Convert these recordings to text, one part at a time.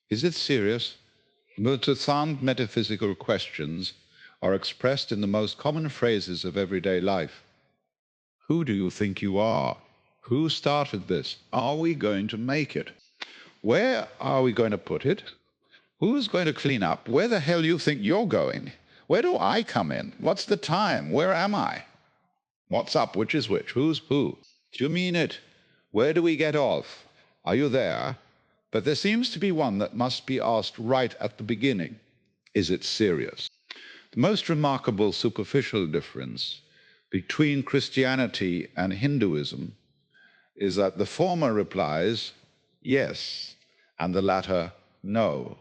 Is it serious? The profound metaphysical questions are expressed in the most common phrases of everyday life. Who do you think you are? Who started this? Are we going to make it? Where are we going to put it? Who's going to clean up? Where the hell do you think you're going? Where do I come in? What's the time? Where am I? What's up? Which is which? Who's who? Do you mean it? Where do we get off? Are you there? But there seems to be one that must be asked right at the beginning. Is it serious? The most remarkable superficial difference between Christianity and Hinduism is that the former replies yes, and the latter no.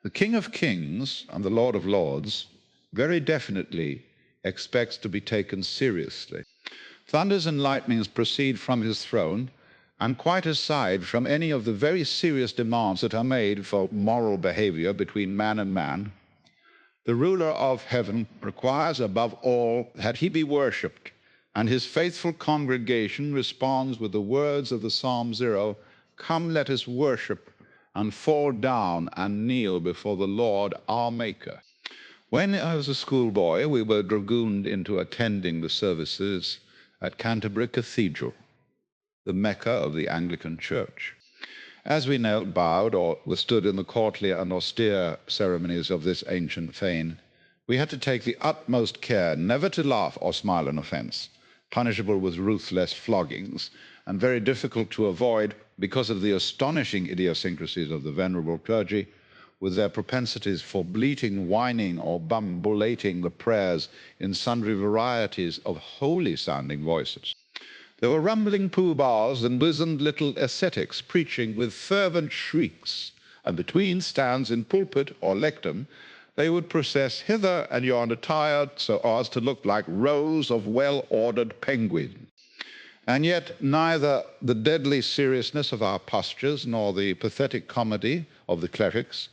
The King of Kings and the Lord of Lords very definitely expects to be taken seriously. Thunders and lightnings proceed from his throne, and quite aside from any of the very serious demands that are made for moral behavior between man and man, the ruler of heaven requires above all that he be worshipped, and his faithful congregation responds with the words of the Psalm 0, "Come, let us worship and fall down and kneel before the Lord our Maker." When I was a schoolboy, we were dragooned into attending the services at Canterbury Cathedral, the Mecca of the Anglican Church. As we knelt, bowed, or stood in the courtly and austere ceremonies of this ancient fane, we had to take the utmost care never to laugh or smile an offense, punishable with ruthless floggings, and very difficult to avoid because of the astonishing idiosyncrasies of the venerable clergy, with their propensities for bleating, whining, or bambulating the prayers in sundry varieties of holy-sounding voices. There were rumbling pooh-bahs and wizened little ascetics preaching with fervent shrieks, and between stands in pulpit or lectern, they would process hither and yon attired so as to look like rows of well-ordered penguins. And yet neither the deadly seriousness of our postures nor the pathetic comedy of the clerics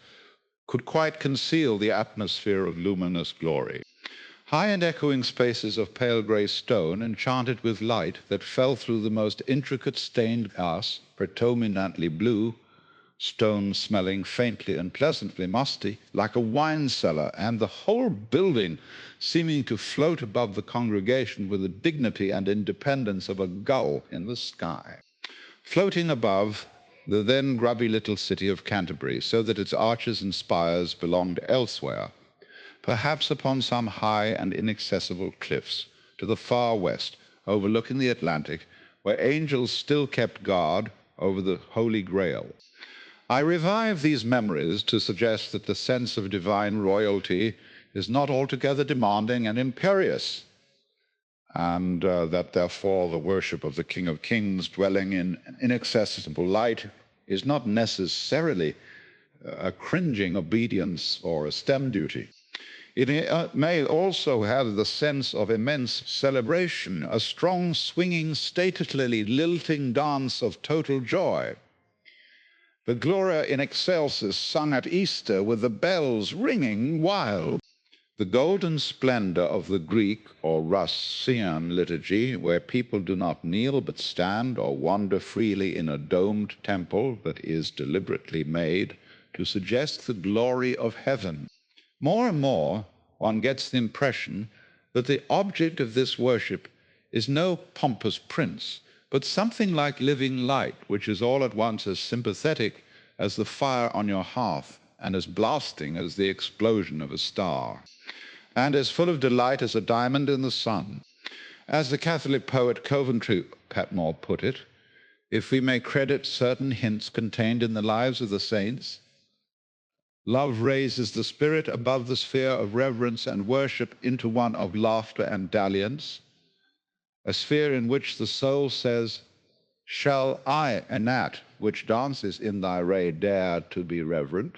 could quite conceal the atmosphere of luminous glory. High and echoing spaces of pale grey stone, enchanted with light that fell through the most intricate stained glass, predominantly blue, stone smelling faintly and pleasantly musty, like a wine cellar, and the whole building seeming to float above the congregation with the dignity and independence of a gull in the sky. Floating above the then grubby little city of Canterbury, so that its arches and spires belonged elsewhere, perhaps upon some high and inaccessible cliffs to the far west, overlooking the Atlantic, where angels still kept guard over the Holy Grail. I revive these memories to suggest that the sense of divine royalty is not altogether demanding and imperious, and that therefore the worship of the King of Kings dwelling in inaccessible light is not necessarily a cringing obedience or a STEM duty. It may also have the sense of immense celebration, a strong, swinging, stately, lilting dance of total joy. The Gloria in Excelsis sung at Easter with the bells ringing wild. The golden splendor of the Greek or Russian liturgy, where people do not kneel but stand or wander freely in a domed temple that is deliberately made to suggest the glory of heaven. More and more, one gets the impression that the object of this worship is no pompous prince, but something like living light, which is all at once as sympathetic as the fire on your hearth and as blasting as the explosion of a star, and as full of delight as a diamond in the sun. As the Catholic poet Coventry Patmore put it, if we may credit certain hints contained in the lives of the saints, love raises the spirit above the sphere of reverence and worship into one of laughter and dalliance, a sphere in which the soul says, "Shall I, a gnat which dances in thy ray, dare to be reverent?"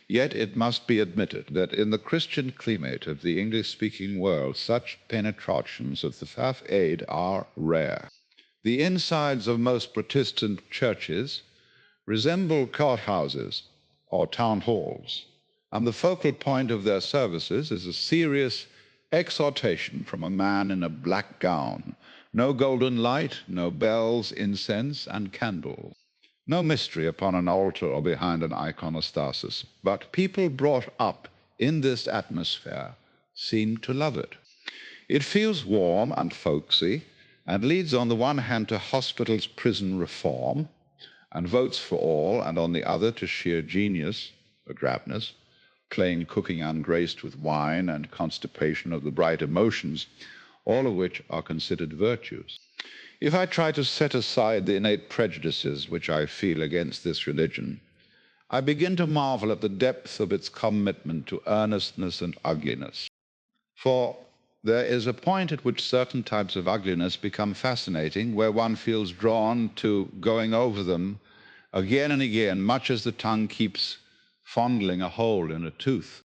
Yet it must be admitted that in the Christian climate of the English-speaking world, such penetrations of the faith are rare. The insides of most Protestant churches resemble courthouses or town halls, and the focal point of their services is a serious exhortation from a man in a black gown. No golden light, no bells, incense, and candles. No mystery upon an altar or behind an iconostasis, but people brought up in this atmosphere seem to love it. It feels warm and folksy and leads on the one hand to hospitals' prison reform and votes for all, and on the other to sheer genius or drabness, plain cooking ungraced with wine and constipation of the bright emotions, all of which are considered virtues. If I try to set aside the innate prejudices which I feel against this religion, I begin to marvel at the depth of its commitment to earnestness and ugliness. For there is a point at which certain types of ugliness become fascinating, where one feels drawn to going over them again and again, much as the tongue keeps fondling a hole in a tooth.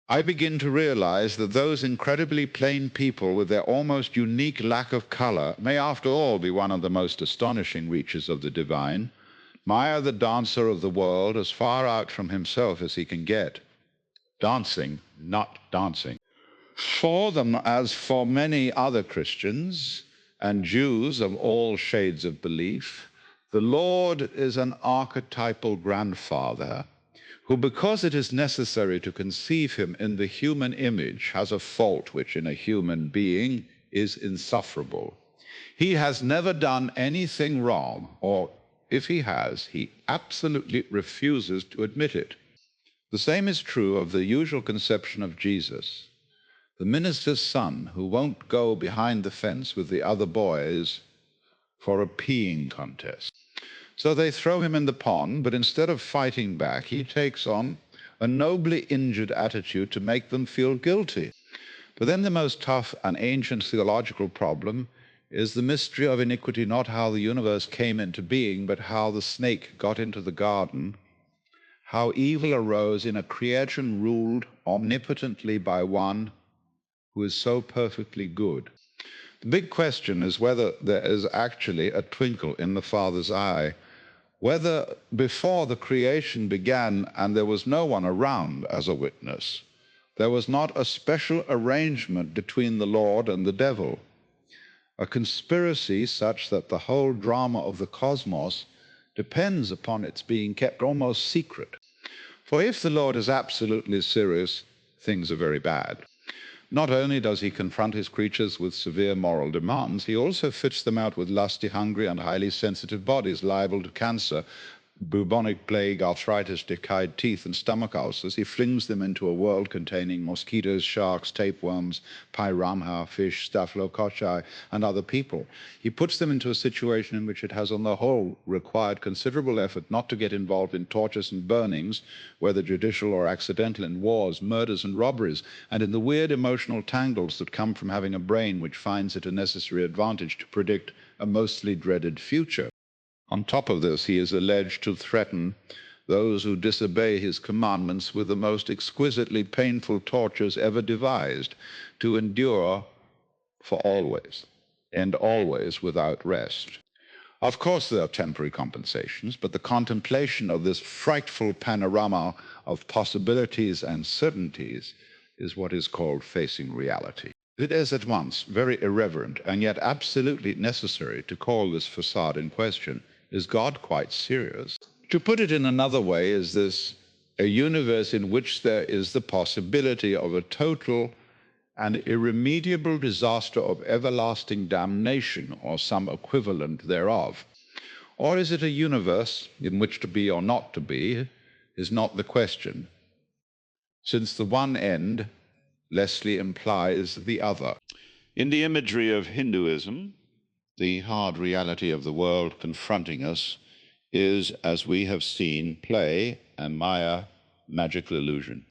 I begin to realize that those incredibly plain people with their almost unique lack of color may after all be one of the most astonishing reaches of the divine. Maya, the dancer of the world, as far out from himself as he can get. Dancing, not dancing. For them, as for many other Christians and Jews of all shades of belief, the Lord is an archetypal grandfather who, because it is necessary to conceive him in the human image, has a fault which in a human being is insufferable. He has never done anything wrong, or if he has, he absolutely refuses to admit it. The same is true of the usual conception of Jesus, the minister's son who won't go behind the fence with the other boys for a peeing contest. So they throw him in the pond, but instead of fighting back, he takes on a nobly injured attitude to make them feel guilty. But then the most tough and ancient theological problem is the mystery of iniquity, not how the universe came into being, but how the snake got into the garden, how evil arose in a creation ruled omnipotently by one who is so perfectly good. The big question is whether there is actually a twinkle in the Father's eye, whether before the creation began and there was no one around as a witness, there was not a special arrangement between the Lord and the devil, a conspiracy such that the whole drama of the cosmos depends upon its being kept almost secret. For if the Lord is absolutely serious, things are very bad. Not only does he confront his creatures with severe moral demands, he also fits them out with lusty, hungry, and highly sensitive bodies liable to cancer, bubonic plague, arthritis, decayed teeth, and stomach ulcers. He flings them into a world containing mosquitoes, sharks, tapeworms, piranha fish, staphylococci, and other people. He puts them into a situation in which it has on the whole required considerable effort not to get involved in tortures and burnings, whether judicial or accidental, in wars, murders, and robberies, and in the weird emotional tangles that come from having a brain which finds it a necessary advantage to predict a mostly dreaded future. On top of this, he is alleged to threaten those who disobey his commandments with the most exquisitely painful tortures ever devised, to endure for always, and always without rest. Of course, there are temporary compensations, but the contemplation of this frightful panorama of possibilities and certainties is what is called facing reality. It is at once very irreverent and yet absolutely necessary to call this facade in question. Is God quite serious? To put it in another way, is this a universe in which there is the possibility of a total and irremediable disaster of everlasting damnation or some equivalent thereof? Or is it a universe in which to be or not to be is not the question, since the one end lessly implies the other? In the imagery of Hinduism, the hard reality of the world confronting us is, as we have seen, play and Maya, magical illusion.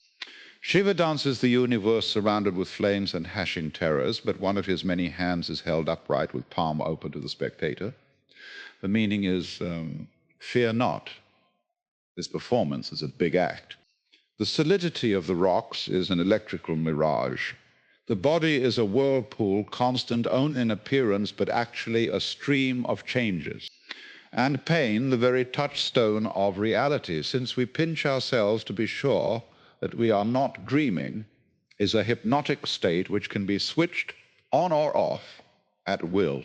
Shiva dances the universe surrounded with flames and hashing terrors, but one of his many hands is held upright with palm open to the spectator. The meaning is, fear not. This performance is a big act. The solidity of the rocks is an electrical mirage. The body is a whirlpool, constant only in appearance, but actually a stream of changes. And pain, the very touchstone of reality, since we pinch ourselves to be sure that we are not dreaming, is a hypnotic state which can be switched on or off at will.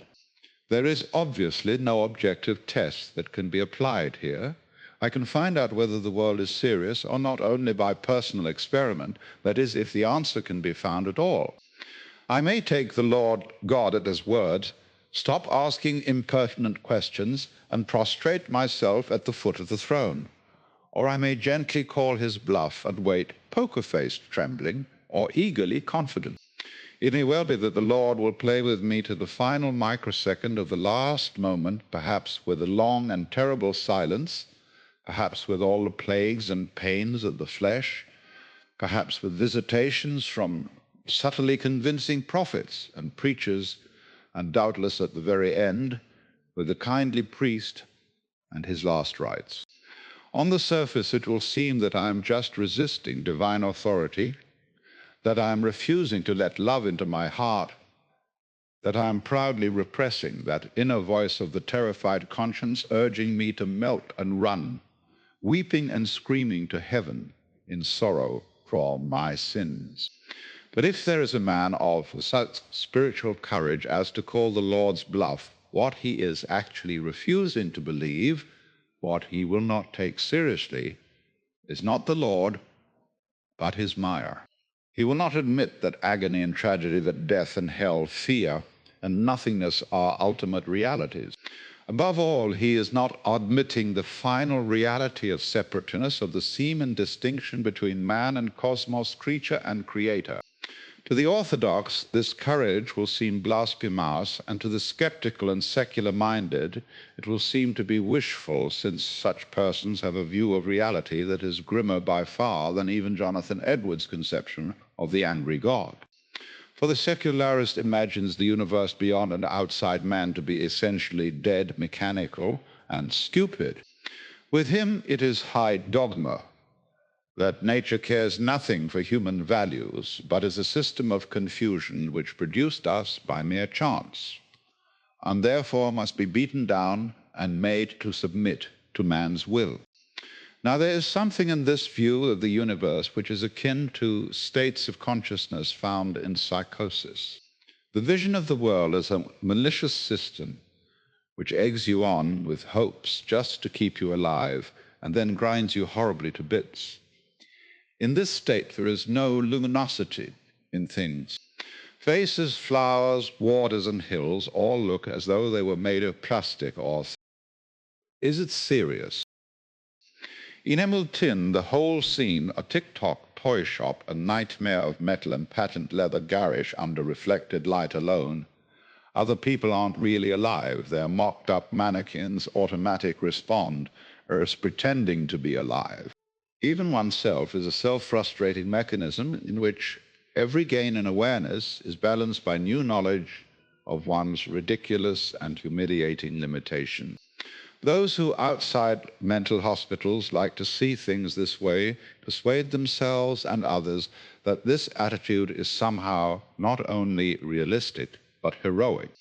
There is obviously no objective test that can be applied here. I can find out whether the world is serious or not only by personal experiment, that is, if the answer can be found at all. I may take the Lord God at his word, stop asking impertinent questions, and prostrate myself at the foot of the throne. Or I may gently call his bluff and wait, poker-faced, trembling, or eagerly confident. It may well be that the Lord will play with me to the final microsecond of the last moment, perhaps with a long and terrible silence, perhaps with all the plagues and pains of the flesh, perhaps with visitations from subtly convincing prophets and preachers, and doubtless at the very end, with the kindly priest and his last rites. On the surface, it will seem that I am just resisting divine authority, that I am refusing to let love into my heart, that I am proudly repressing that inner voice of the terrified conscience urging me to melt and run, weeping and screaming to heaven in sorrow for my sins. But if there is a man of such spiritual courage as to call the Lord's bluff what he is actually refusing to believe, what he will not take seriously, is not the Lord, but his mire. He will not admit that agony and tragedy, that death and hell, fear and nothingness are ultimate realities. Above all, he is not admitting the final reality of separateness, of the seam and distinction between man and cosmos, creature and creator. To the orthodox, this courage will seem blasphemous, and to the skeptical and secular-minded, it will seem to be wishful, since such persons have a view of reality that is grimmer by far than even Jonathan Edwards' conception of the angry God. For the secularist imagines the universe beyond and outside man to be essentially dead, mechanical, and stupid. With him, it is high dogma that nature cares nothing for human values, but is a system of confusion which produced us by mere chance, and therefore must be beaten down and made to submit to man's will. Now, there is something in this view of the universe which is akin to states of consciousness found in psychosis. The vision of the world as a malicious system which eggs you on with hopes just to keep you alive and then grinds you horribly to bits. In this state, there is no luminosity in things. Faces, flowers, waters, and hills all look as though they were made of plastic or... Is it serious? In emerald tin, the whole scene, a tick-tock toy shop, a nightmare of metal and patent leather garish under reflected light alone. Other people aren't really alive. They're mocked-up mannequins, automatic respond, or is pretending to be alive. Even oneself is a self-frustrating mechanism in which every gain in awareness is balanced by new knowledge of one's ridiculous and humiliating limitation. Those who outside mental hospitals like to see things this way persuade themselves and others that this attitude is somehow not only realistic, but heroic.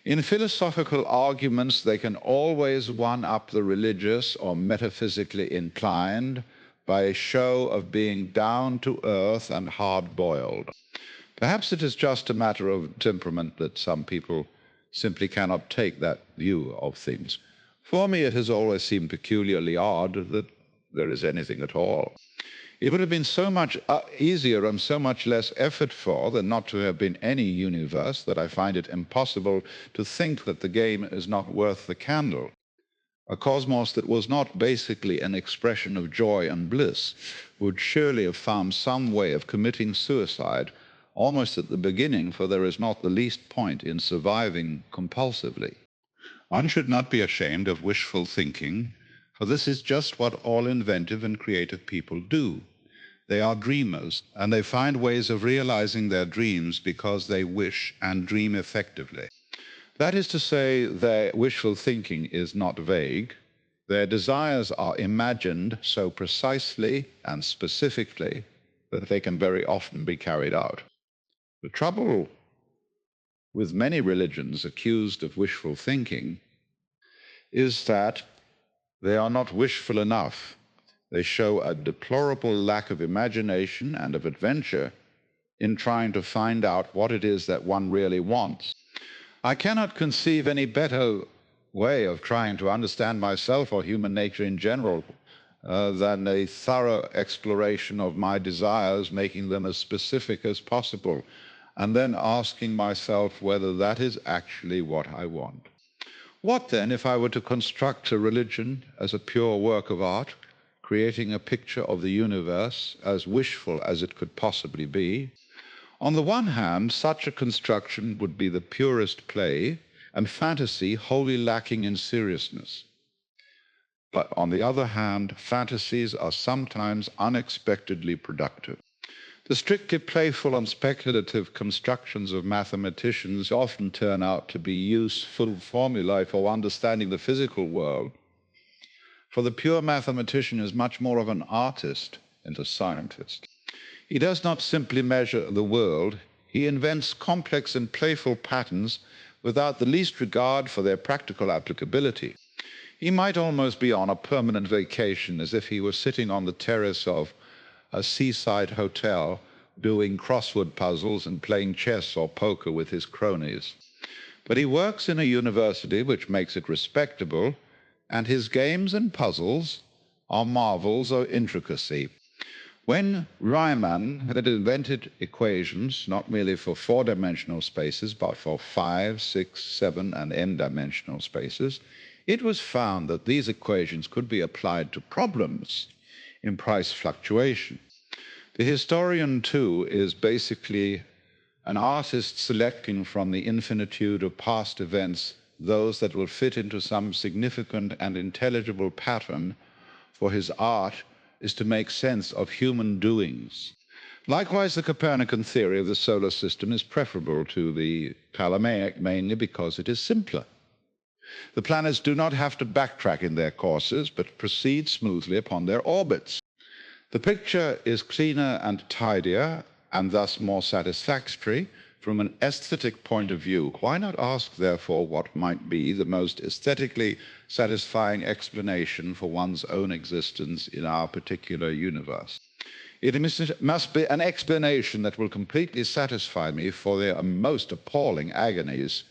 In philosophical arguments, they can always one-up the religious or metaphysically inclined by a show of being down to earth and hard-boiled. Perhaps it is just a matter of temperament that some people simply cannot take that view of things. For me, it has always seemed peculiarly odd that there is anything at all. It would have been so much easier and so much less effortful than not to have been any universe that I find it impossible to think that the game is not worth the candle. A cosmos that was not basically an expression of joy and bliss would surely have found some way of committing suicide almost at the beginning, for there is not the least point in surviving compulsively. One should not be ashamed of wishful thinking, for this is just what all inventive and creative people do. They are dreamers, and they find ways of realizing their dreams because they wish and dream effectively. That is to say, their wishful thinking is not vague. Their desires are imagined so precisely and specifically that they can very often be carried out. The trouble with many religions accused of wishful thinking is that they are not wishful enough. They show a deplorable lack of imagination and of adventure in trying to find out what it is that one really wants. I cannot conceive any better way of trying to understand myself or human nature in general than a thorough exploration of my desires, making them as specific as possible, and then asking myself whether that is actually what I want. What then if I were to construct a religion as a pure work of art, creating a picture of the universe as wishful as it could possibly be? On the one hand, such a construction would be the purest play and fantasy wholly lacking in seriousness. But on the other hand, fantasies are sometimes unexpectedly productive. The strictly playful and speculative constructions of mathematicians often turn out to be useful formulae for understanding the physical world. For the pure mathematician is much more of an artist than a scientist. He does not simply measure the world, he invents complex and playful patterns without the least regard for their practical applicability. He might almost be on a permanent vacation, as if he were sitting on the terrace of a seaside hotel doing crossword puzzles and playing chess or poker with his cronies. But he works in a university which makes it respectable, and his games and puzzles are marvels of intricacy. When Riemann had invented equations not merely for four-dimensional spaces, but for 5, 6, 7, and n-dimensional spaces, it was found that these equations could be applied to problems in price fluctuation. The historian, too, is basically an artist selecting from the infinitude of past events those that will fit into some significant and intelligible pattern, for his art is to make sense of human doings. Likewise, the Copernican theory of the solar system is preferable to the Ptolemaic, mainly because it is simpler. The planets do not have to backtrack in their courses, but proceed smoothly upon their orbits. The picture is cleaner and tidier, and thus more satisfactory from an aesthetic point of view. Why not ask, therefore, what might be the most aesthetically satisfying explanation for one's own existence in our particular universe? It must be an explanation that will completely satisfy me for the most appalling agonies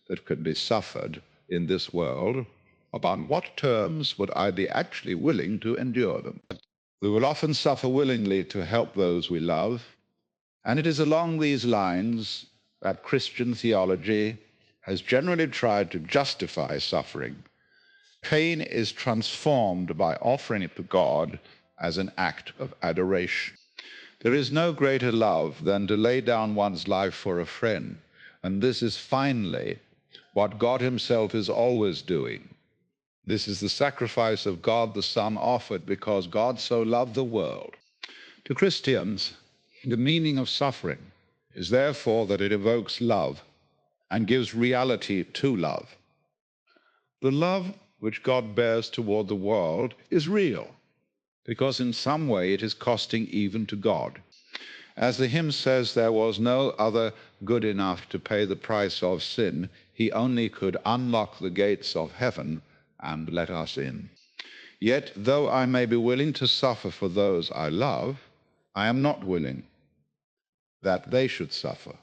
that could be suffered in this world. Upon what terms would I be actually willing to endure them? We will often suffer willingly to help those we love, and it is along these lines that Christian theology has generally tried to justify suffering. Pain is transformed by offering it to God as an act of adoration. There is no greater love than to lay down one's life for a friend, and this is finally what God himself is always doing. This is the sacrifice of God the Son offered because God so loved the world. To Christians, the meaning of suffering is therefore that it evokes love and gives reality to love. The love which God bears toward the world is real, because in some way it is costing even to God. As the hymn says, there was no other good enough to pay the price of sin. He only could unlock the gates of heaven and let us in. Yet, though I may be willing to suffer for those I love, I am not willing that they should suffer.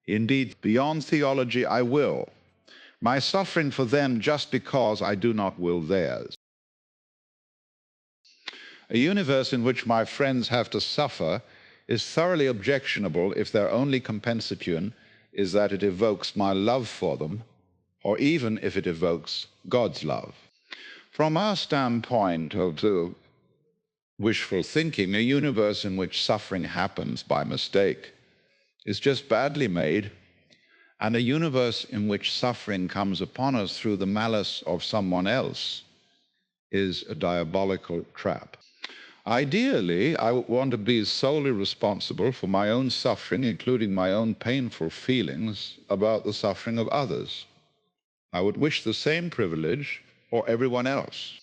Indeed, beyond theology, I will. My suffering for them just because I do not will theirs. A universe in which my friends have to suffer is thoroughly objectionable if their only compensation is that it evokes my love for them, or even if it evokes God's love. From our standpoint of the wishful thinking, a universe in which suffering happens by mistake is just badly made, and a universe in which suffering comes upon us through the malice of someone else is a diabolical trap. Ideally, I want to be solely responsible for my own suffering, including my own painful feelings about the suffering of others. I would wish the same privilege for everyone else.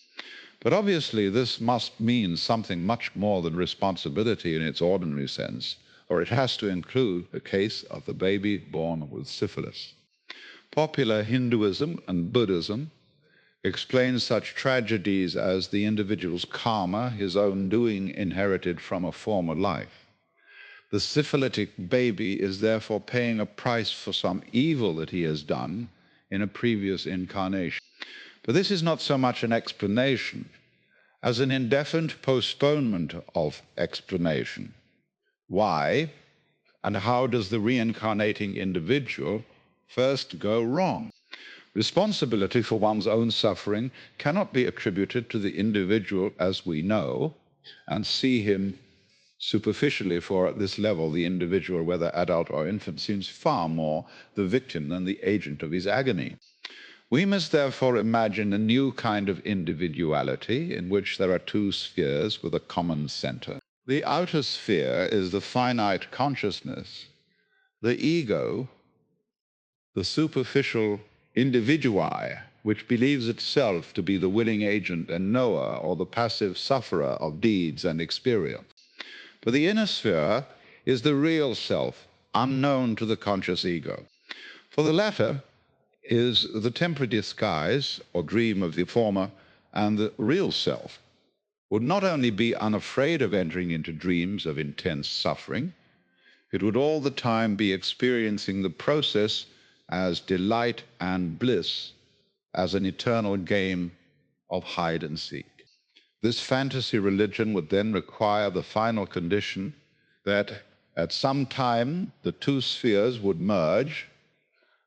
But obviously, this must mean something much more than responsibility in its ordinary sense, or it has to include the case of the baby born with syphilis. Popular Hinduism and Buddhism explain such tragedies as the individual's karma, his own doing inherited from a former life. The syphilitic baby is therefore paying a price for some evil that he has done in a previous incarnation. But this is not so much an explanation as an indefinite postponement of explanation. Why and how does the reincarnating individual first go wrong? Responsibility for one's own suffering cannot be attributed to the individual as we know and see him superficially, for at this level the individual, whether adult or infant, seems far more the victim than the agent of his agony. We must therefore imagine a new kind of individuality in which there are two spheres with a common center. The outer sphere is the finite consciousness, the ego, the superficial individui, which believes itself to be the willing agent and knower or the passive sufferer of deeds and experience. But the inner sphere is the real self, unknown to the conscious ego. For the latter is the temporary disguise or dream of the former, and the real self would not only be unafraid of entering into dreams of intense suffering, it would all the time be experiencing the process as delight and bliss, as an eternal game of hide and seek. This fantasy religion would then require the final condition that at some time the two spheres would merge,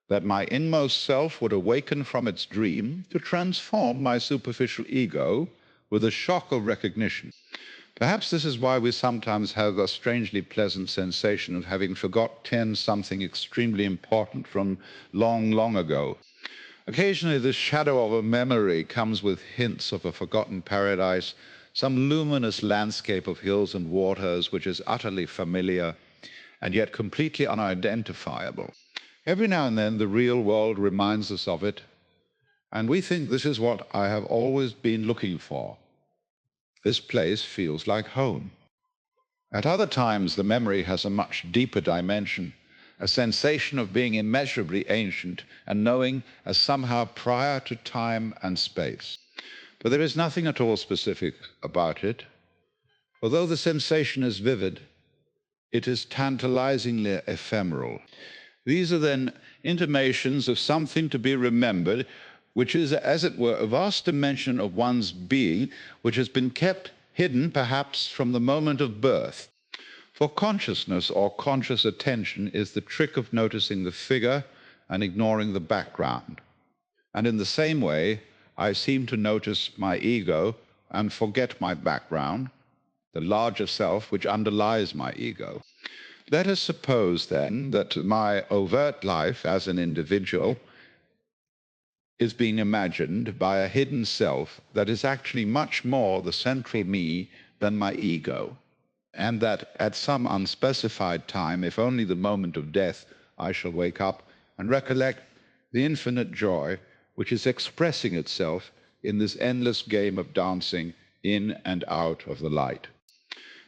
that my inmost self would awaken from its dream to transform my superficial ego with a shock of recognition. Perhaps this is why we sometimes have a strangely pleasant sensation of having forgotten something extremely important from long, long ago. Occasionally, the shadow of a memory comes with hints of a forgotten paradise, some luminous landscape of hills and waters which is utterly familiar and yet completely unidentifiable. Every now and then, the real world reminds us of it, and we think this is what I have always been looking for. This place feels like home. At other times, the memory has a much deeper dimension, a sensation of being immeasurably ancient and knowing as somehow prior to time and space. But there is nothing at all specific about it. Although the sensation is vivid, it is tantalizingly ephemeral. These are then intimations of something to be remembered, which is, as it were, a vast dimension of one's being, which has been kept hidden perhaps from the moment of birth. For consciousness or conscious attention is the trick of noticing the figure and ignoring the background. And in the same way, I seem to notice my ego and forget my background, the larger self which underlies my ego. Let us suppose, then, that my overt life as an individual is being imagined by a hidden self that is actually much more the central me than my ego, and that at some unspecified time, if only the moment of death, I shall wake up and recollect the infinite joy which is expressing itself in this endless game of dancing in and out of the light.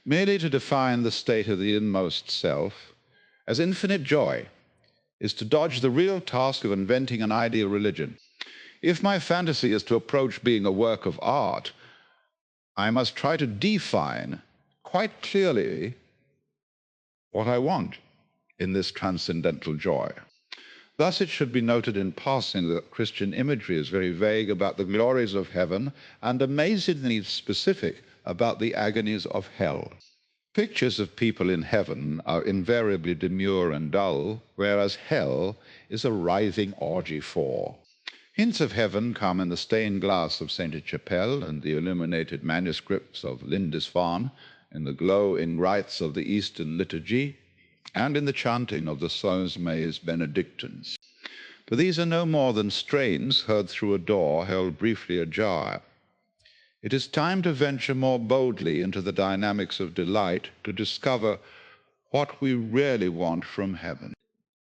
Merely to define the state of the inmost self as infinite joy is to dodge the real task of inventing an ideal religion. If my fantasy is to approach being a work of art, I must try to define quite clearly what I want in this transcendental joy. Thus, it should be noted in passing that Christian imagery is very vague about the glories of heaven and amazingly specific about the agonies of hell. Pictures of people in heaven are invariably demure and dull, whereas hell is a writhing orgy for. Hints of heaven come in the stained glass of Sainte-Chapelle and the illuminated manuscripts of Lindisfarne, in the glowing rites of the Eastern liturgy, and in the chanting of the Saint-Maes Benedictines. But these are no more than strains heard through a door held briefly ajar. It is time to venture more boldly into the dynamics of delight to discover what we really want from heaven.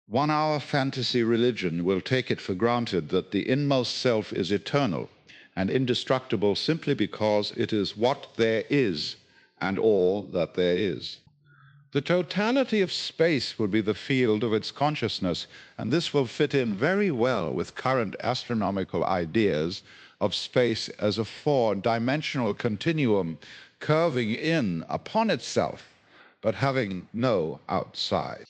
1 hour fantasy religion will take it for granted that the inmost self is eternal and indestructible simply because it is what there is and all that there is. The totality of space will be the field of its consciousness, and this will fit in very well with current astronomical ideas of space as a four-dimensional continuum curving in upon itself, but having no outside.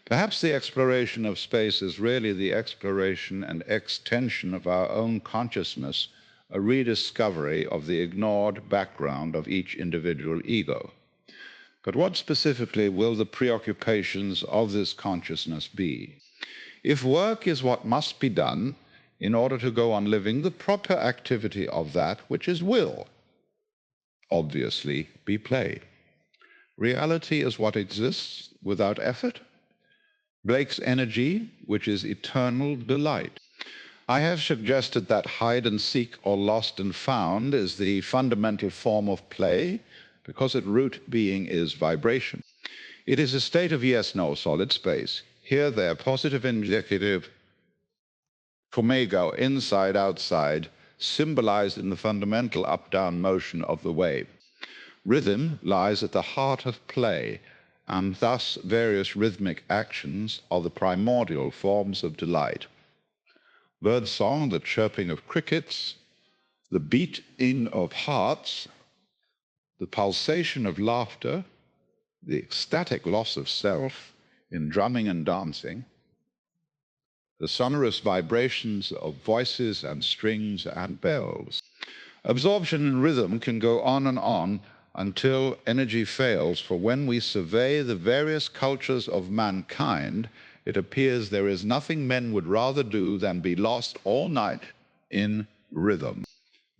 Perhaps the exploration of space is really the exploration and extension of our own consciousness, a rediscovery of the ignored background of each individual ego. But what specifically will the preoccupations of this consciousness be? If work is what must be done in order to go on living, the proper activity of that which is will obviously be play. Reality is what exists without effort. Blake's energy, which is eternal delight. I have suggested that hide and seek or lost and found is the fundamental form of play because its root being is vibration. It is a state of yes-no solid space. Here, there, positive, indicative, fumago, inside, outside, symbolized in the fundamental up-down motion of the wave. Rhythm lies at the heart of play, and thus various rhythmic actions are the primordial forms of delight. Birdsong, the chirping of crickets, the beat-in of hearts, the pulsation of laughter, the ecstatic loss of self in drumming and dancing, the sonorous vibrations of voices and strings and bells. Absorption in rhythm can go on and on until energy fails, for when we survey the various cultures of mankind, it appears there is nothing men would rather do than be lost all night in rhythm.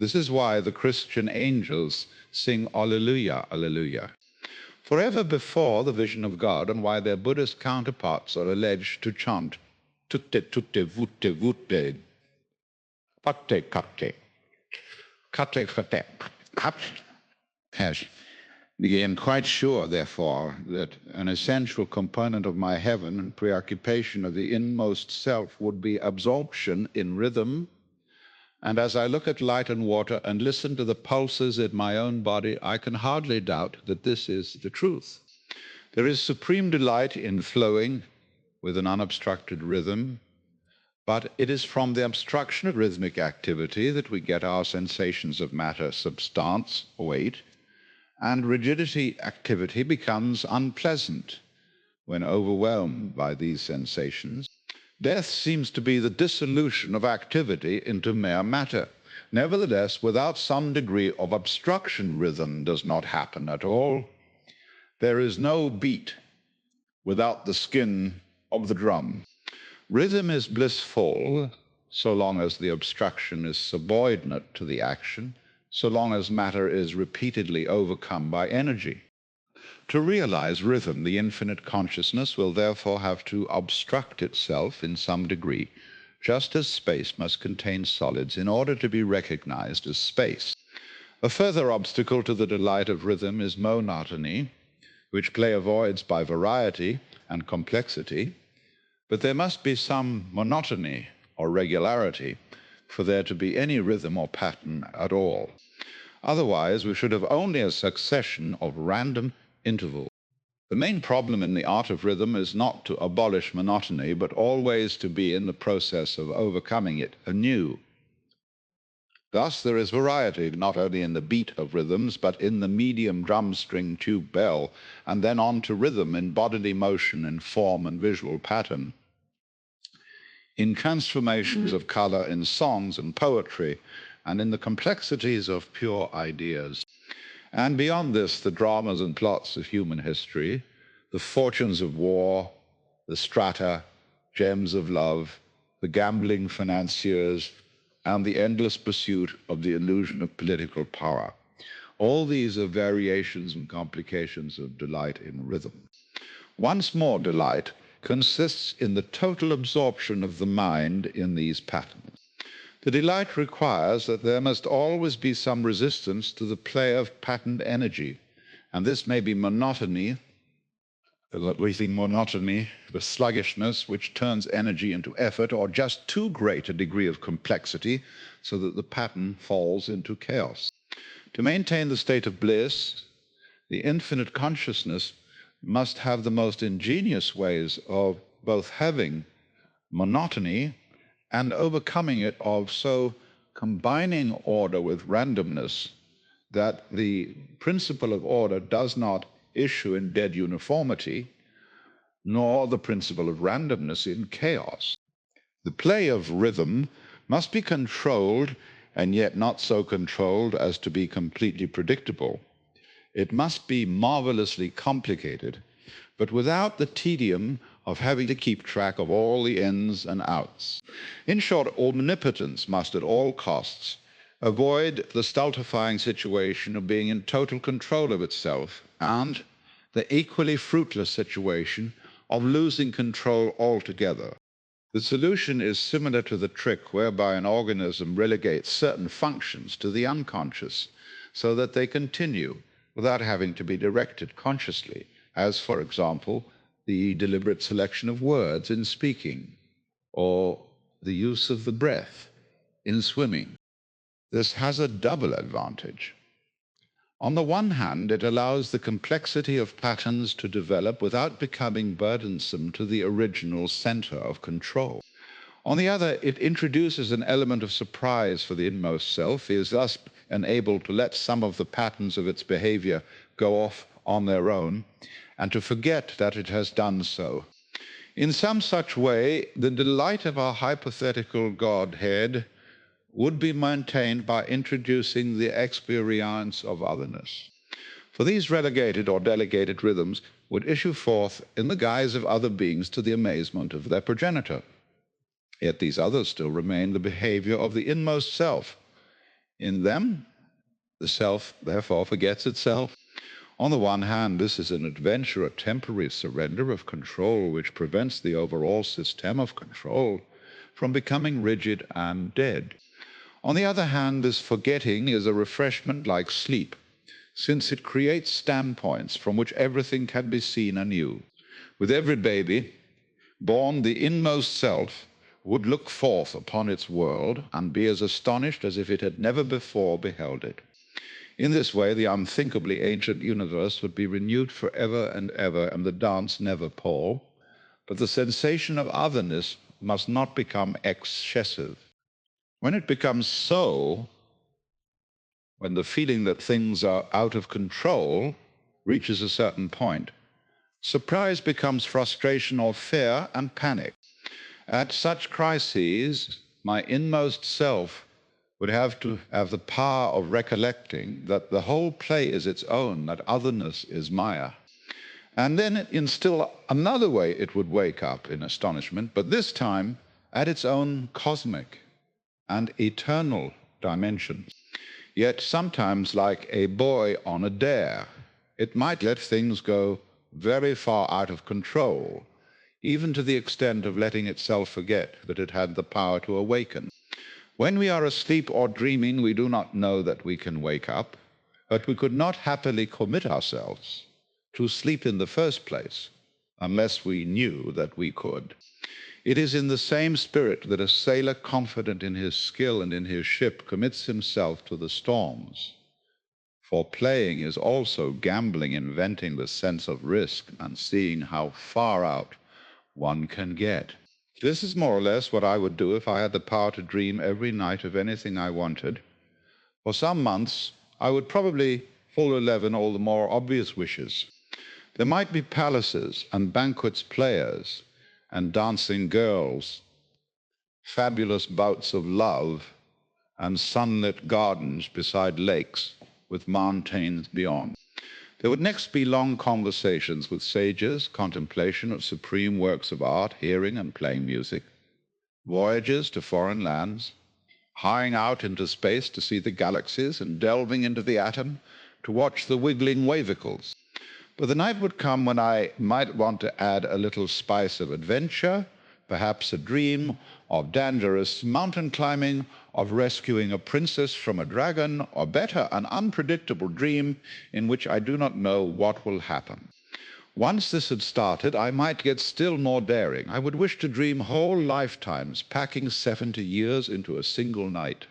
This is why the Christian angels sing Alleluia, Alleluia, forever before the vision of God, and why their Buddhist counterparts are alleged to chant tutte tutte vutte vutte patte katte katte katte. Yes. I am quite sure, therefore, that an essential component of my heaven and preoccupation of the inmost self would be absorption in rhythm. And as I look at light and water and listen to the pulses in my own body, I can hardly doubt that this is the truth. There is supreme delight in flowing with an unobstructed rhythm, but it is from the obstruction of rhythmic activity that we get our sensations of matter, substance, weight, and rigidity activity becomes unpleasant when overwhelmed by these sensations. Death seems to be the dissolution of activity into mere matter. Nevertheless, without some degree of obstruction, rhythm does not happen at all. There is no beat without the skin of the drum. Rhythm is blissful so long as the obstruction is subordinate to the action, so long as matter is repeatedly overcome by energy. To realize rhythm, the infinite consciousness will therefore have to obstruct itself in some degree, just as space must contain solids in order to be recognized as space. A further obstacle to the delight of rhythm is monotony, which play avoids by variety and complexity, but there must be some monotony or regularity for there to be any rhythm or pattern at all. Otherwise, we should have only a succession of random intervals. The main problem in the art of rhythm is not to abolish monotony, but always to be in the process of overcoming it anew. Thus, there is variety not only in the beat of rhythms, but in the medium drum, string, tube, bell, and then on to rhythm in bodily motion, in form and visual pattern, in transformations of color in songs and poetry, and in the complexities of pure ideas. And beyond this, the dramas and plots of human history, the fortunes of war, the strata, gems of love, the gambling financiers, and the endless pursuit of the illusion of political power. All these are variations and complications of delight in rhythm. Once more, delight consists in the total absorption of the mind in these patterns. The delight requires that there must always be some resistance to the play of patterned energy, and this may be monotony, the sluggishness which turns energy into effort, or just too great a degree of complexity so that the pattern falls into chaos. To maintain the state of bliss, the infinite consciousness must have the most ingenious ways of both having monotony and overcoming it, of so combining order with randomness that the principle of order does not issue in dead uniformity, nor the principle of randomness in chaos. The play of rhythm must be controlled, and yet not so controlled as to be completely predictable. It must be marvelously complicated, but without the tedium of having to keep track of all the ins and outs. In short, omnipotence must at all costs avoid the stultifying situation of being in total control of itself and the equally fruitless situation of losing control altogether. The solution is similar to the trick whereby an organism relegates certain functions to the unconscious so that they continue without having to be directed consciously, as, for example, the deliberate selection of words in speaking or the use of the breath in swimming. This has a double advantage. On the one hand, it allows the complexity of patterns to develop without becoming burdensome to the original center of control. On the other, it introduces an element of surprise for the inmost self, is thus enabled to let some of the patterns of its behavior go off on their own and to forget that it has done so. In some such way, the delight of our hypothetical Godhead would be maintained by introducing the experience of otherness. For these relegated or delegated rhythms would issue forth in the guise of other beings to the amazement of their progenitor. Yet these others still remain the behavior of the inmost self. In them, the self therefore forgets itself. On the one hand, this is an adventure, a temporary surrender of control which prevents the overall system of control from becoming rigid and dead. On the other hand, this forgetting is a refreshment like sleep, since it creates standpoints from which everything can be seen anew. With every baby born, the inmost self would look forth upon its world and be as astonished as if it had never before beheld it. In this way, the unthinkably ancient universe would be renewed forever and ever, and the dance never pall. But the sensation of otherness must not become excessive. When it becomes so, when the feeling that things are out of control reaches a certain point, surprise becomes frustration or fear and panic. At such crises, my inmost self would have to have the power of recollecting that the whole play is its own, that otherness is Maya. And then in still another way it would wake up in astonishment, but this time at its own cosmic and eternal dimensions. Yet sometimes, like a boy on a dare, it might let things go very far out of control, even to the extent of letting itself forget that it had the power to awaken. When we are asleep or dreaming, we do not know that we can wake up, but we could not happily commit ourselves to sleep in the first place unless we knew that we could. It is in the same spirit that a sailor confident in his skill and in his ship commits himself to the storms. For playing is also gambling, inventing the sense of risk and seeing how far out one can get. This is more or less what I would do if I had the power to dream every night of anything I wanted. For some months, I would probably fulfill all the more obvious wishes. There might be palaces and banquets players and dancing girls, fabulous bouts of love, and sunlit gardens beside lakes with mountains beyond. There would next be long conversations with sages, contemplation of supreme works of art, hearing and playing music, voyages to foreign lands, hurrying out into space to see the galaxies and delving into the atom to watch the wiggling wavicles. But the night would come when I might want to add a little spice of adventure, perhaps a dream of dangerous mountain climbing, of rescuing a princess from a dragon, or better, an unpredictable dream in which I do not know what will happen. Once this had started, I might get still more daring. I would wish to dream whole lifetimes, packing 70 years into a single night.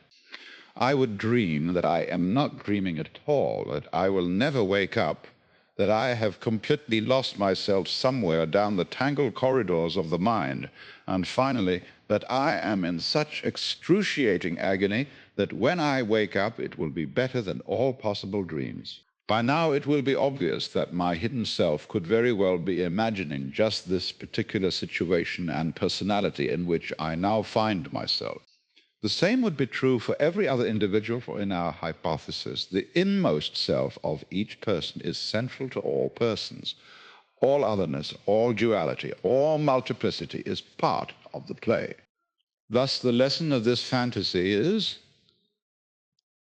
I would dream that I am not dreaming at all, that I will never wake up, that I have completely lost myself somewhere down the tangled corridors of the mind, and finally, that I am in such excruciating agony that when I wake up, it will be better than all possible dreams. By now it will be obvious that my hidden self could very well be imagining just this particular situation and personality in which I now find myself. The same would be true for every other individual, for in our hypothesis, the inmost self of each person is central to all persons. All otherness, all duality, all multiplicity is part of the play. Thus, the lesson of this fantasy is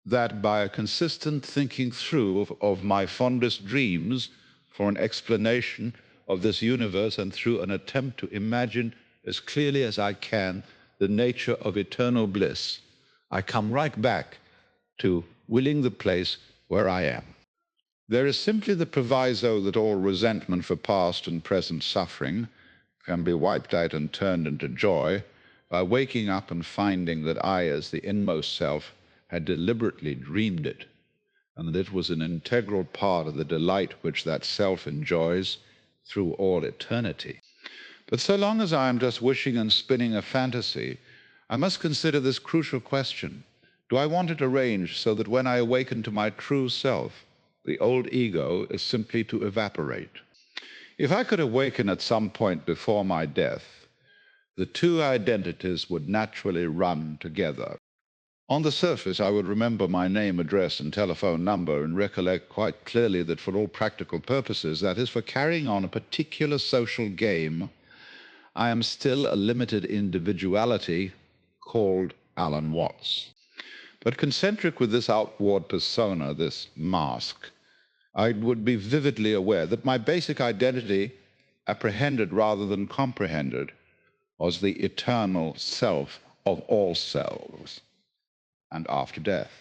that by a consistent thinking through of my fondest dreams for an explanation of this universe and through an attempt to imagine as clearly as I can the nature of eternal bliss, I come right back to willing the place where I am. There is simply the proviso that all resentment for past and present suffering can be wiped out and turned into joy by waking up and finding that I, as the inmost self, had deliberately dreamed it, and that it was an integral part of the delight which that self enjoys through all eternity. But so long as I am just wishing and spinning a fantasy, I must consider this crucial question. Do I want it arranged so that when I awaken to my true self, the old ego is simply to evaporate? If I could awaken at some point before my death, the two identities would naturally run together. On the surface, I would remember my name, address, and telephone number and recollect quite clearly that for all practical purposes, that is, for carrying on a particular social game, I am still a limited individuality called Alan Watts. But concentric with this outward persona, this mask, I would be vividly aware that my basic identity, apprehended rather than comprehended, was the eternal self of all selves and after death.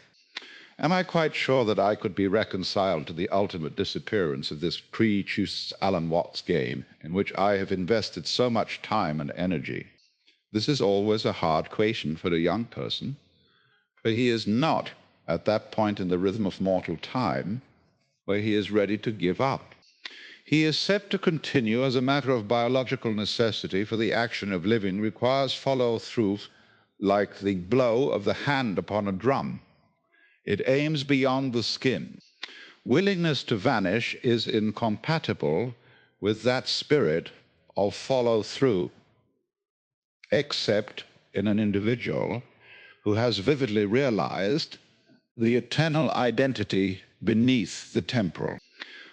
Am I quite sure that I could be reconciled to the ultimate disappearance of this pre-choose Alan Watts game in which I have invested so much time and energy? This is always a hard question for a young person, for he is not at that point in the rhythm of mortal time where he is ready to give up. He is set to continue as a matter of biological necessity, for the action of living requires follow-through like the blow of the hand upon a drum. It aims beyond the skin. Willingness to vanish is incompatible with that spirit of follow-through, except in an individual who has vividly realized the eternal identity beneath the temporal.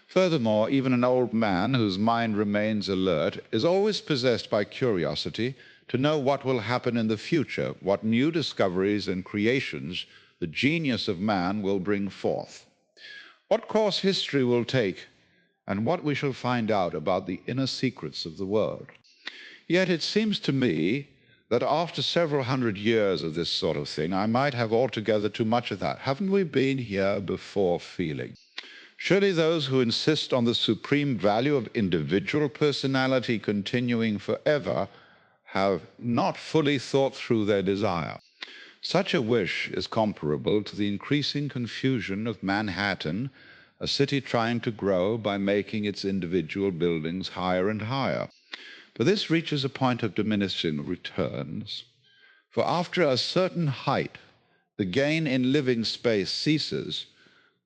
Furthermore, even an old man whose mind remains alert is always possessed by curiosity to know what will happen in the future, what new discoveries and creations the genius of man will bring forth, what course history will take, and what we shall find out about the inner secrets of the world. Yet it seems to me that after several hundred years of this sort of thing, I might have altogether too much of that. Haven't we been here before feeling? Surely those who insist on the supreme value of individual personality continuing forever have not fully thought through their desire. Such a wish is comparable to the increasing confusion of Manhattan, a city trying to grow by making its individual buildings higher and higher. But this reaches a point of diminishing returns, for after a certain height, the gain in living space ceases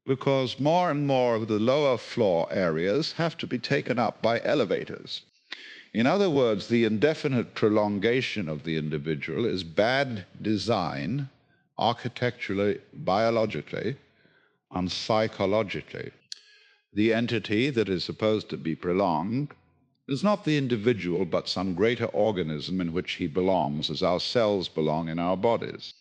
because more and more of the lower floor areas have to be taken up by elevators. In other words, the indefinite prolongation of the individual is bad design, architecturally, biologically, and psychologically. The entity that is supposed to be prolonged is not the individual, but some greater organism in which he belongs, as our cells belong in our bodies.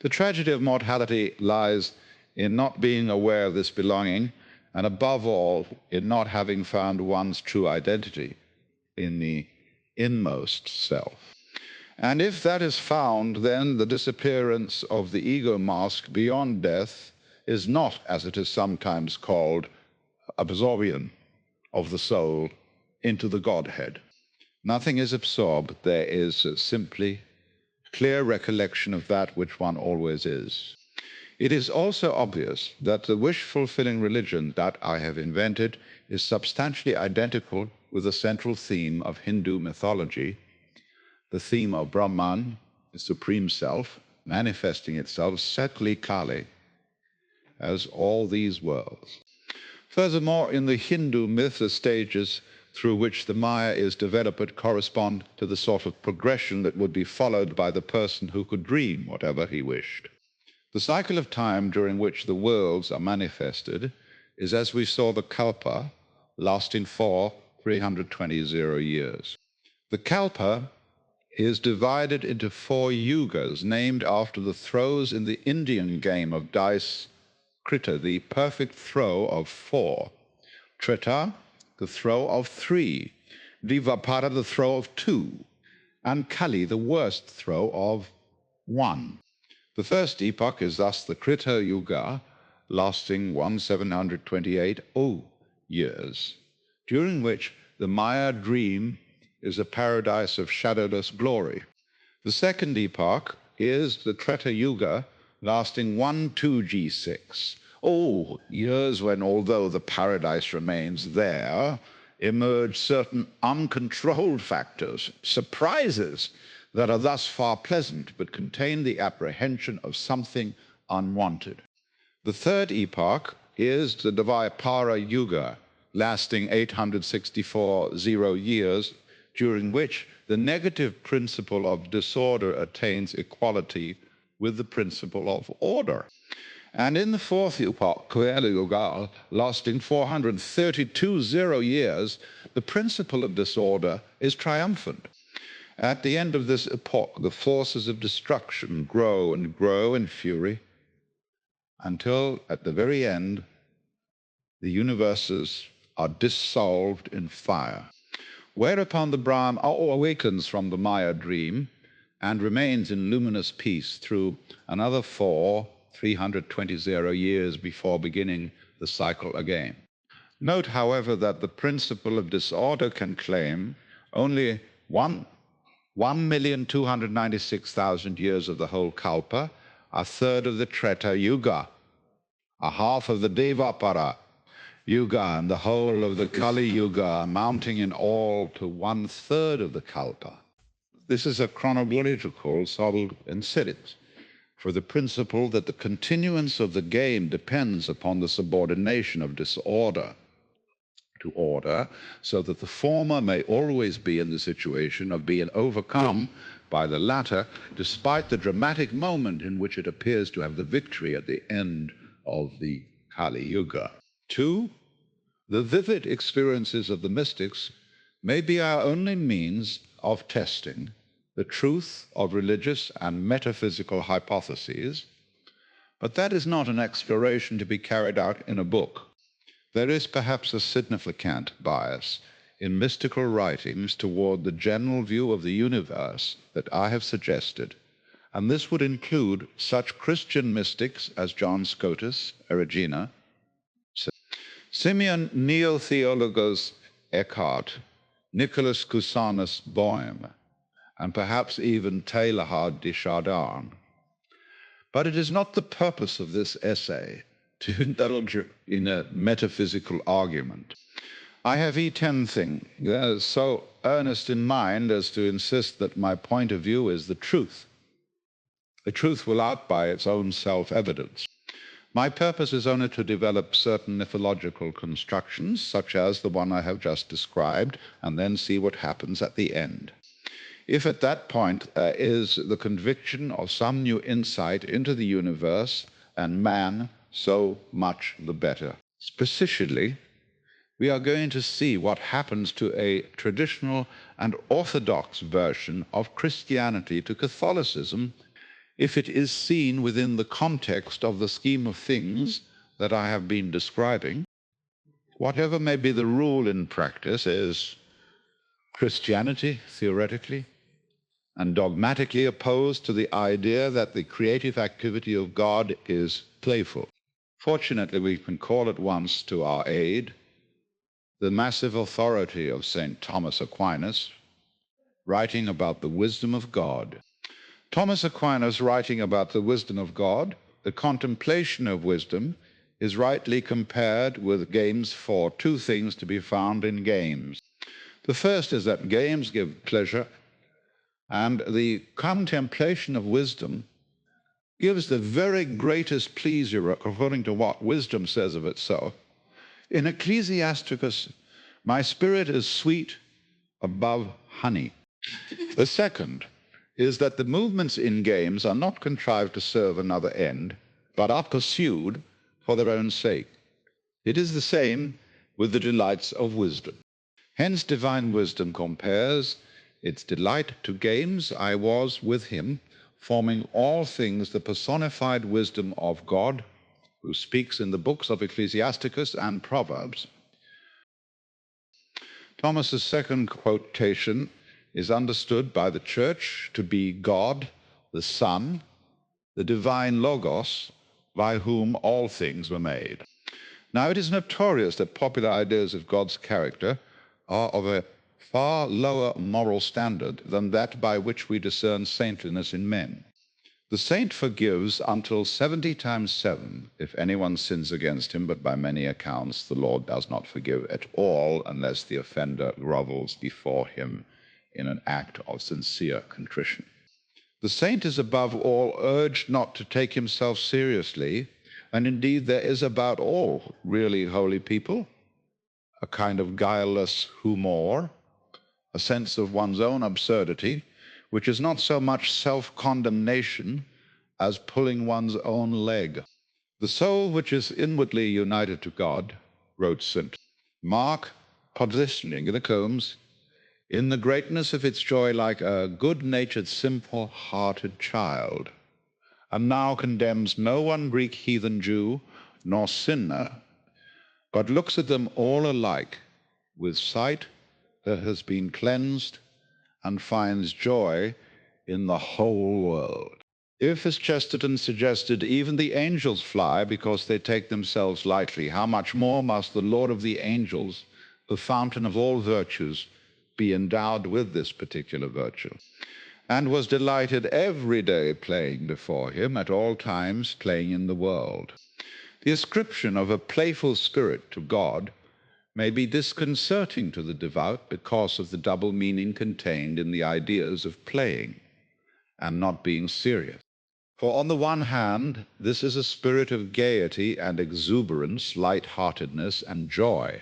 The tragedy of mortality lies in not being aware of this belonging, and above all, in not having found one's true identity in the inmost self. And if that is found, then the disappearance of the ego mask beyond death is not, as it is sometimes called, absorption of the soul into the Godhead. Nothing is absorbed. There is simply clear recollection of that which one always is. It is also obvious that the wish-fulfilling religion that I have invented is substantially identical with the central theme of Hindu mythology, the theme of Brahman, the Supreme Self, manifesting itself Satli Kali as all these worlds. Furthermore, in the Hindu myth, the stages through which the Maya is developed correspond to the sort of progression that would be followed by the person who could dream whatever he wished. The cycle of time during which the worlds are manifested is, as we saw, the kalpa, lasting for 320 years. The kalpa is divided into 4 yugas, named after the throws in the Indian game of dice krita, the perfect throw of 4. Treta, the throw of 3. Dvapara, the throw of 2. And Kali, the worst throw of 1. The first epoch is thus the Krita Yuga, lasting 1728 years, during which the Maya dream is a paradise of shadowless glory. The second epoch is the Treta Yuga, lasting 12G6. Years when, although the paradise remains there, emerge certain uncontrolled factors, surprises, that are thus far pleasant, but contain the apprehension of something unwanted. The third epoch is the Dvapara Yuga, lasting 864 years, during which the negative principle of disorder attains equality with the principle of order. And in the fourth epoch, Kali Yuga, lasting 432 years, the principle of disorder is triumphant. At the end of this epoch, the forces of destruction grow and grow in fury until, at the very end, the universes are dissolved in fire. Whereupon the Brahma awakens from the Maya dream and remains in luminous peace through another 320 years before beginning the cycle again. Note, however, that the principle of disorder can claim only 1,296,000 years of the whole kalpa, a third of the Treta Yuga, a half of the Dvapara Yuga, and the whole of the Kali Yuga, amounting in all to 1/3 of the kalpa. This is a chronological solid incident for the principle that the continuance of the game depends upon the subordination of disorder to order, so that the former may always be in the situation of being overcome by the latter, despite the dramatic moment in which it appears to have the victory at the end of the Kali Yuga. 2, the vivid experiences of the mystics may be our only means of testing the truth of religious and metaphysical hypotheses, but that is not an exploration to be carried out in a book. There is perhaps a significant bias in mystical writings toward the general view of the universe that I have suggested, and this would include such Christian mystics as John Scotus, Erigena, Simeon Neotheologos Eckhart, Nicholas Cusanus Boehm, and perhaps even Teilhard de Chardin. But it is not the purpose of this essay to indulge in a metaphysical argument. I have thing so earnest in mind as to insist that my point of view is the truth. The truth will out by its own self-evidence. My purpose is only to develop certain mythological constructions, such as the one I have just described, and then see what happens at the end. If at that point is the conviction of some new insight into the universe and man, so much the better. Specifically, we are going to see what happens to a traditional and orthodox version of Christianity to Catholicism if it is seen within the context of the scheme of things that I have been describing. Whatever may be the rule in practice, is Christianity, theoretically and dogmatically, opposed to the idea that the creative activity of God is playful. Fortunately, we can call at once to our aid the massive authority of St. Thomas Aquinas, writing about the wisdom of God. Thomas Aquinas, writing about the wisdom of God, the contemplation of wisdom, is rightly compared with games for 2 things to be found in games. The first is that games give pleasure, and the contemplation of wisdom gives the very greatest pleasure, according to what wisdom says of itself. In Ecclesiasticus, my spirit is sweet above honey. The second is that the movements in games are not contrived to serve another end, but are pursued for their own sake. It is the same with the delights of wisdom. Hence divine wisdom compares its delight to games. I was with him, forming all things the personified wisdom of God, who speaks in the books of Ecclesiasticus and Proverbs. Thomas's second quotation is understood by the Church to be God, the Son, the divine Logos, by whom all things were made. Now, it is notorious that popular ideas of God's character are of a far lower moral standard than that by which we discern saintliness in men. The saint forgives until 70 times 7 if anyone sins against him, but by many accounts the Lord does not forgive at all unless the offender grovels before him in an act of sincere contrition. The saint is above all urged not to take himself seriously, and indeed there is about all really holy people a kind of guileless humor, a sense of one's own absurdity, which is not so much self-condemnation as pulling one's own leg. The soul which is inwardly united to God, wrote St. Mark, positioning the Combs, in the greatness of its joy like a good-natured, simple-hearted child, and now condemns no one Greek, heathen, Jew, nor sinner, but looks at them all alike with sight that has been cleansed and finds joy in the whole world. If, as Chesterton suggested, even the angels fly because they take themselves lightly, how much more must the Lord of the angels, the fountain of all virtues, be endowed with this particular virtue, and was delighted every day playing before him, at all times playing in the world. The ascription of a playful spirit to God may be disconcerting to the devout because of the double meaning contained in the ideas of playing and not being serious. For on the one hand, this is a spirit of gaiety and exuberance, light-heartedness and joy.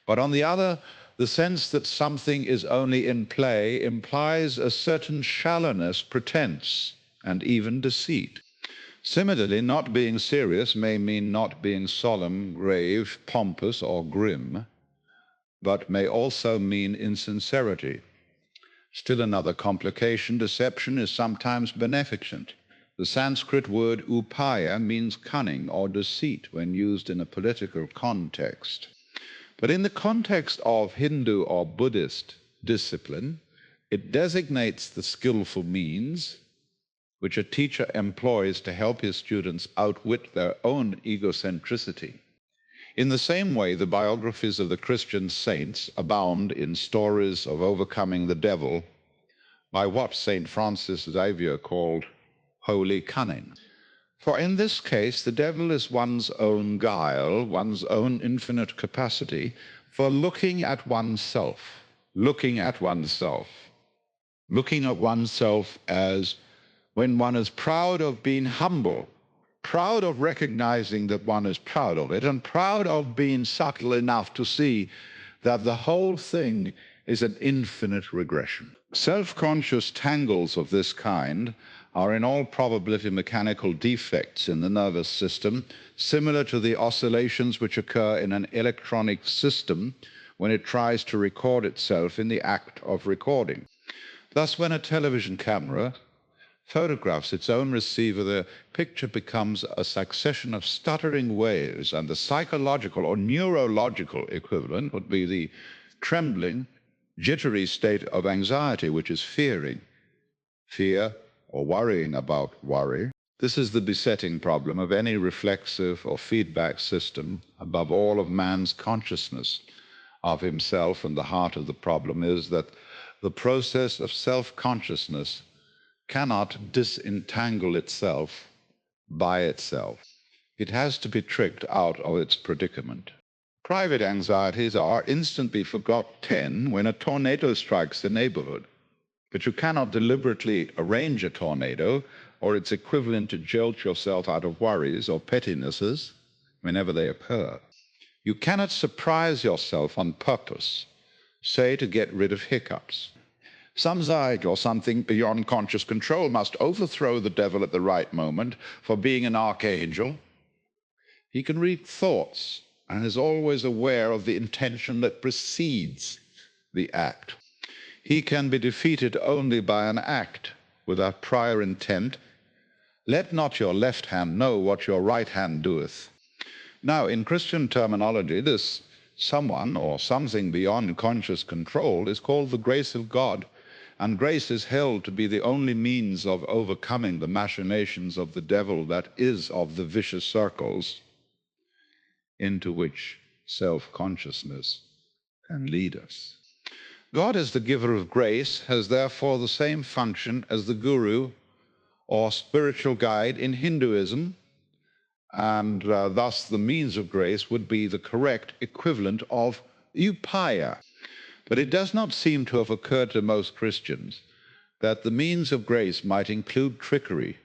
But on the other, the sense that something is only in play implies a certain shallowness, pretense, and even deceit. Similarly, not being serious may mean not being solemn, grave, pompous, or grim, but may also mean insincerity. Still another complication, deception is sometimes beneficent. The Sanskrit word upaya means cunning or deceit when used in a political context. But in the context of Hindu or Buddhist discipline, it designates the skillful means which a teacher employs to help his students outwit their own egocentricity. In the same way, the biographies of the Christian saints abound in stories of overcoming the devil by what St. Francis Xavier called holy cunning. For in this case, the devil is one's own guile, one's own infinite capacity for looking at oneself as when one is proud of being humble, proud of recognizing that one is proud of it, and proud of being subtle enough to see that the whole thing is an infinite regression. Self-conscious tangles of this kind are in all probability mechanical defects in the nervous system, similar to the oscillations which occur in an electronic system when it tries to record itself in the act of recording. Thus, when a television camera photographs its own receiver, the picture becomes a succession of stuttering waves, and the psychological or neurological equivalent would be the trembling, jittery state of anxiety, which is fear or worrying about worry. This is the besetting problem of any reflexive or feedback system, above all of man's consciousness of himself, and the heart of the problem is that the process of self-consciousness cannot disentangle itself by itself. It has to be tricked out of its predicament. Private anxieties are instantly forgotten when a tornado strikes the neighborhood. But you cannot deliberately arrange a tornado or its equivalent to jolt yourself out of worries or pettinesses whenever they occur. You cannot surprise yourself on purpose, say to get rid of hiccups. Some side or something beyond conscious control must overthrow the devil at the right moment for being an archangel. He can read thoughts and is always aware of the intention that precedes the act. He can be defeated only by an act without prior intent. Let not your left hand know what your right hand doeth. Now, in Christian terminology, this someone or something beyond conscious control is called the grace of God, and grace is held to be the only means of overcoming the machinations of the devil, that is, of the vicious circles into which self-consciousness can lead us. God, as the giver of grace, has therefore the same function as the guru or spiritual guide in Hinduism, and thus the means of grace would be the correct equivalent of upaya. But it does not seem to have occurred to most Christians that the means of grace might include trickery,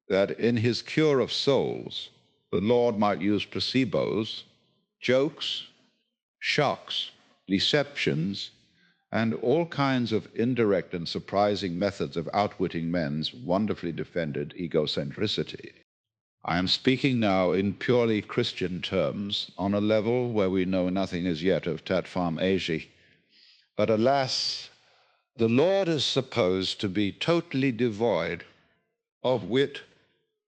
that in his cure of souls, the Lord might use placebos, jokes, shocks, deceptions, and all kinds of indirect and surprising methods of outwitting men's wonderfully defended egocentricity. I am speaking now in purely Christian terms, on a level where we know nothing as yet of Tat Pham Aji. But alas, the Lord is supposed to be totally devoid of wit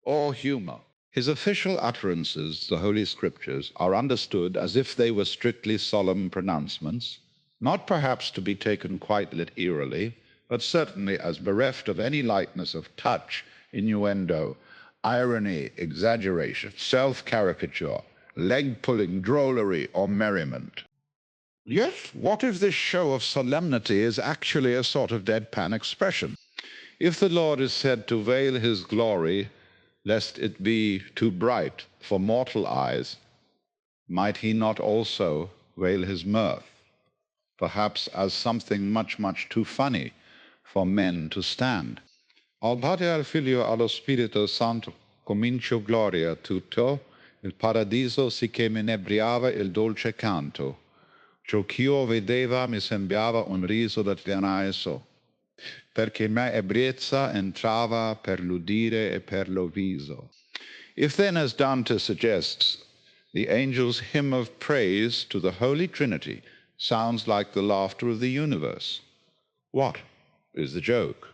or humor. His official utterances, the Holy Scriptures, are understood as if they were strictly solemn pronouncements, not perhaps to be taken quite literally, but certainly as bereft of any lightness of touch, innuendo, irony, exaggeration, self-caricature, leg-pulling drollery, or merriment. Yet, what if this show of solemnity is actually a sort of deadpan expression? If the Lord is said to veil his glory, lest it be too bright for mortal eyes, might he not also veil his mirth, perhaps as something much, much too funny for men to stand? Al Padre, al Figlio, allo Spirito Santo, comincio gloria tutto, il paradiso si che mi inebriava il dolce canto. Ciò ch'io vedeva mi sembrava un riso da paradiso, perché mia ebbrezza entrava per l'udire e per lo viso. If then, as Dante suggests, the angels' hymn of praise to the Holy Trinity sounds like the laughter of the universe, what is the joke?